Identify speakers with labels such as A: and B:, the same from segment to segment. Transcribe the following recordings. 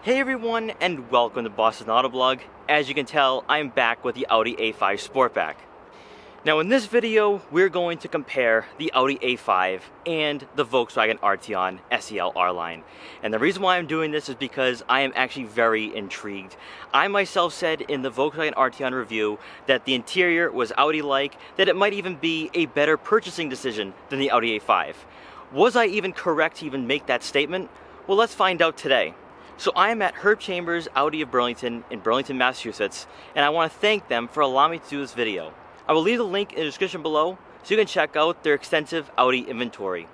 A: Hey everyone, and welcome to Boston Autoblog. As you can tell, I'm back with the Audi A5 Sportback. Now in this video, we're going to compare the Audi A5 and the Volkswagen Arteon SEL R-Line. And the reason why I'm doing this is because I am actually very intrigued. I myself said in the Volkswagen Arteon review that the interior was Audi-like, that it might even be a better purchasing decision than the Audi A5. Was I even correct to even make that statement? Well, let's find out today. So I am at Herb Chambers Audi of Burlington in Burlington, Massachusetts, and I want to thank them for allowing me to do this video. I will leave the link in the description below so you can check out their extensive Audi inventory.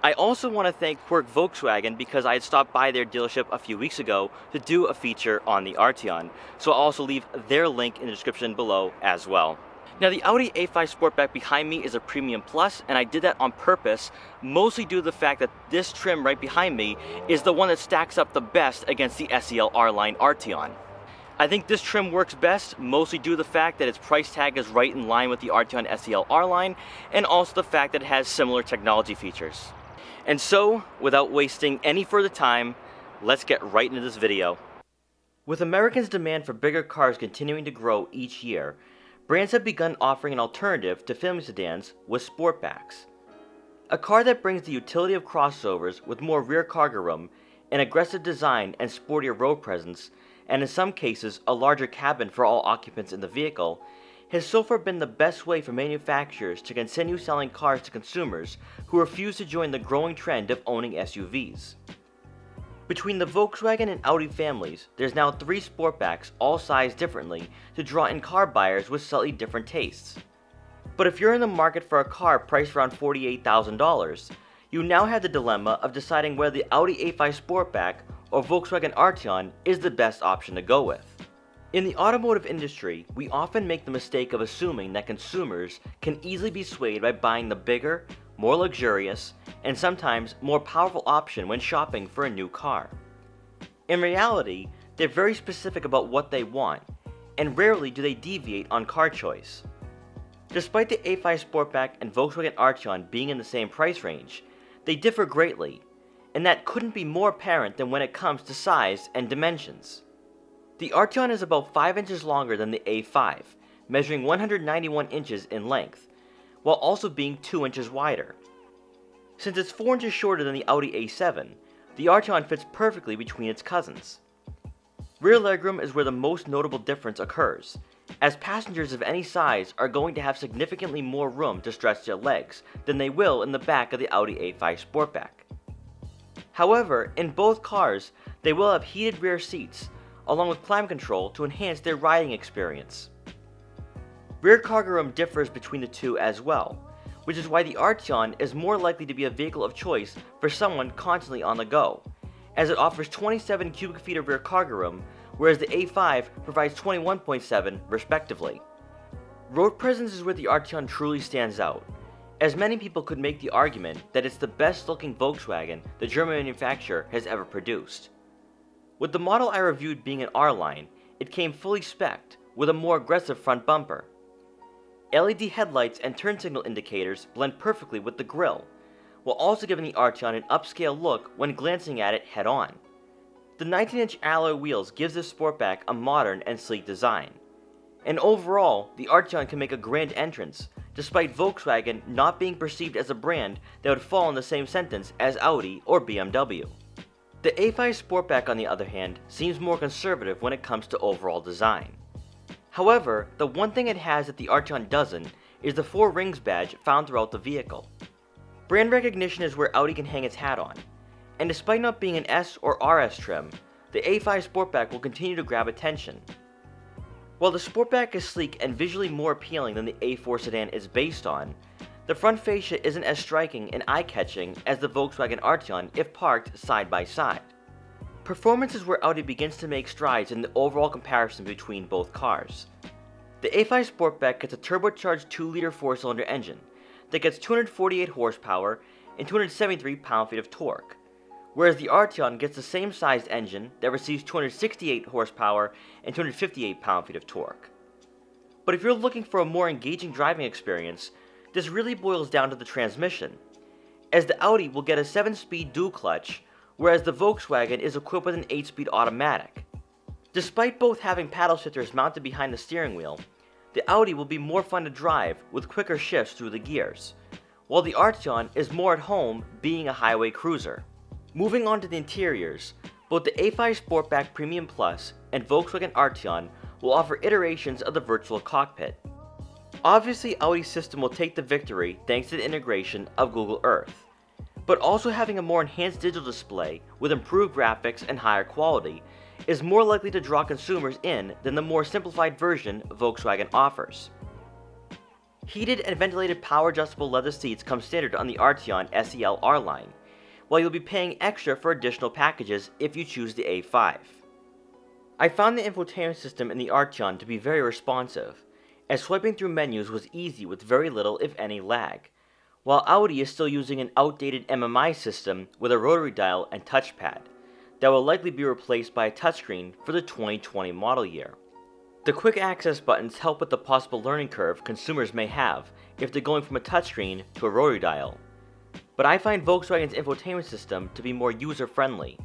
A: I also want to thank Quirk Volkswagen because I had stopped by their dealership a few weeks ago to do a feature on the Arteon, so I'll also leave their link in the description below as well. Now the Audi A5 Sportback behind me is a Premium Plus, and I did that on purpose, mostly due to the fact that this trim right behind me is the one that stacks up the best against the SEL R-Line Arteon. I think this trim works best, mostly due to the fact that its price tag is right in line with the Arteon SEL R-Line, and also the fact that it has similar technology features. And so, without wasting any further time, let's get right into this video. With Americans' demand for bigger cars continuing to grow each year, brands have begun offering an alternative to family sedans with Sportbacks. A car that brings the utility of crossovers with more rear cargo room, an aggressive design and sportier road presence, and in some cases a larger cabin for all occupants in the vehicle, has so far been the best way for manufacturers to continue selling cars to consumers who refuse to join the growing trend of owning SUVs. Between the Volkswagen and Audi families, there's now 3 Sportbacks all sized differently to draw in car buyers with slightly different tastes. But if you're in the market for a car priced around $48,000, you now have the dilemma of deciding whether the Audi A5 Sportback or Volkswagen Arteon is the best option to go with. In the automotive industry, we often make the mistake of assuming that consumers can easily be swayed by buying the bigger, more luxurious, and sometimes more powerful option when shopping for a new car. In reality, they're very specific about what they want, and rarely do they deviate on car choice. Despite the A5 Sportback and Volkswagen Arteon being in the same price range, they differ greatly, and that couldn't be more apparent than when it comes to size and dimensions. The Arteon is about 5 inches longer than the A5, measuring 191 inches in length, while also being 2 inches wider. Since it's 4 inches shorter than the Audi A7, the Arteon fits perfectly between its cousins. Rear legroom is where the most notable difference occurs, as passengers of any size are going to have significantly more room to stretch their legs than they will in the back of the Audi A5 Sportback. However, in both cars, they will have heated rear seats, along with climate control to enhance their riding experience. Rear cargo room differs between the two as well, which is why the Arteon is more likely to be a vehicle of choice for someone constantly on the go, as it offers 27 cubic feet of rear cargo room, whereas the A5 provides 21.7 respectively. Road presence is where the Arteon truly stands out, as many people could make the argument that it's the best looking Volkswagen the German manufacturer has ever produced. With the model I reviewed being an R-Line, it came fully spec'd with a more aggressive front bumper. LED headlights and turn signal indicators blend perfectly with the grille, while also giving the Arteon an upscale look when glancing at it head-on. The 19-inch alloy wheels gives this Sportback a modern and sleek design. And overall, the Arteon can make a grand entrance, despite Volkswagen not being perceived as a brand that would fall in the same sentence as Audi or BMW. The A5 Sportback, on the other hand, seems more conservative when it comes to overall design. However, the one thing it has that the Arteon doesn't is the 4 rings badge found throughout the vehicle. Brand recognition is where Audi can hang its hat on, and despite not being an S or RS trim, the A5 Sportback will continue to grab attention. While the Sportback is sleek and visually more appealing than the A4 sedan is based on, the front fascia isn't as striking and eye-catching as the Volkswagen Arteon if parked side by side. Performance is where Audi begins to make strides in the overall comparison between both cars. The A5 Sportback gets a turbocharged 2-liter 4-cylinder engine that gets 248 horsepower and 273 pound-feet of torque, whereas the Arteon gets the same sized engine that receives 268 horsepower and 258 pound-feet of torque. But if you're looking for a more engaging driving experience, this really boils down to the transmission, as the Audi will get a 7-speed dual clutch, whereas the Volkswagen is equipped with an 8-speed automatic. Despite both having paddle shifters mounted behind the steering wheel, the Audi will be more fun to drive with quicker shifts through the gears, while the Arteon is more at home being a highway cruiser. Moving on to the interiors, both the A5 Sportback Premium Plus and Volkswagen Arteon will offer iterations of the virtual cockpit. Obviously, Audi's system will take the victory thanks to the integration of Google Earth, but also having a more enhanced digital display with improved graphics and higher quality is more likely to draw consumers in than the more simplified version Volkswagen offers. Heated and ventilated power adjustable leather seats come standard on the Arteon SEL R line, while you'll be paying extra for additional packages if you choose the A5. I found the infotainment system in the Arteon to be very responsive, as swiping through menus was easy with very little if any lag, while Audi is still using an outdated MMI system with a rotary dial and touchpad that will likely be replaced by a touchscreen for the 2020 model year. The quick access buttons help with the possible learning curve consumers may have if they're going from a touchscreen to a rotary dial, but I find Volkswagen's infotainment system to be more user-friendly.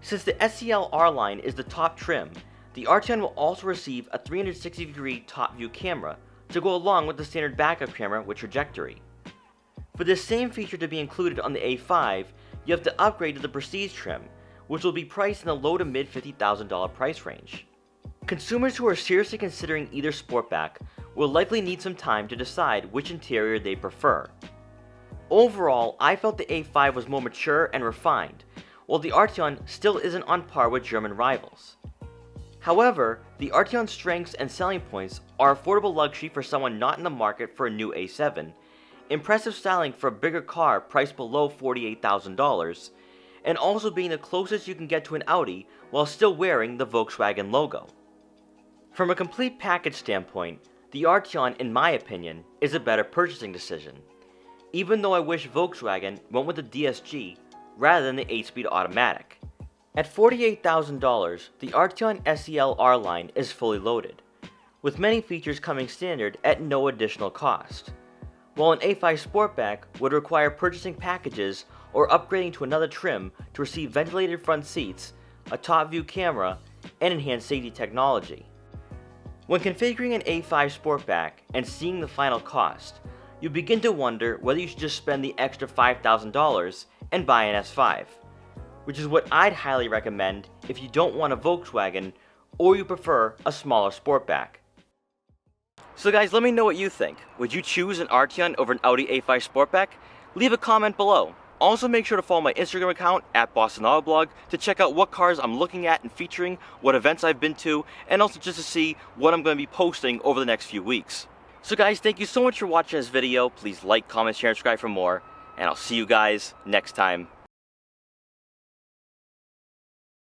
A: Since the SEL R line is the top trim, the Arteon will also receive a 360-degree top view camera to go along with the standard backup camera with trajectory. For this same feature to be included on the A5, you have to upgrade to the Prestige trim, which will be priced in the low to mid $50,000 price range. Consumers who are seriously considering either Sportback will likely need some time to decide which interior they prefer. Overall, I felt the A5 was more mature and refined, while the Arteon still isn't on par with German rivals. However, the Arteon's strengths and selling points are affordable luxury for someone not in the market for a new A7, impressive styling for a bigger car priced below $48,000, and also being the closest you can get to an Audi while still wearing the Volkswagen logo. From a complete package standpoint, the Arteon, in my opinion, is a better purchasing decision, even though I wish Volkswagen went with the DSG rather than the 8-speed automatic. At $48,000, the Arteon SEL R line is fully loaded, with many features coming standard at no additional cost, while an A5 Sportback would require purchasing packages or upgrading to another trim to receive ventilated front seats, a top view camera, and enhanced safety technology. When configuring an A5 Sportback and seeing the final cost, you begin to wonder whether you should just spend the extra $5,000 and buy an S5, which is what I'd highly recommend if you don't want a Volkswagen or you prefer a smaller Sportback. So guys, let me know what you think. Would you choose an Arteon over an Audi A5 Sportback? Leave a comment below. Also make sure to follow my Instagram account at Boston Auto Blog to check out what cars I'm looking at and featuring, what events I've been to, and also just to see what I'm going to be posting over the next few weeks. So guys, thank you so much for watching this video. Please like, comment, share, and subscribe for more, and I'll see you guys next time.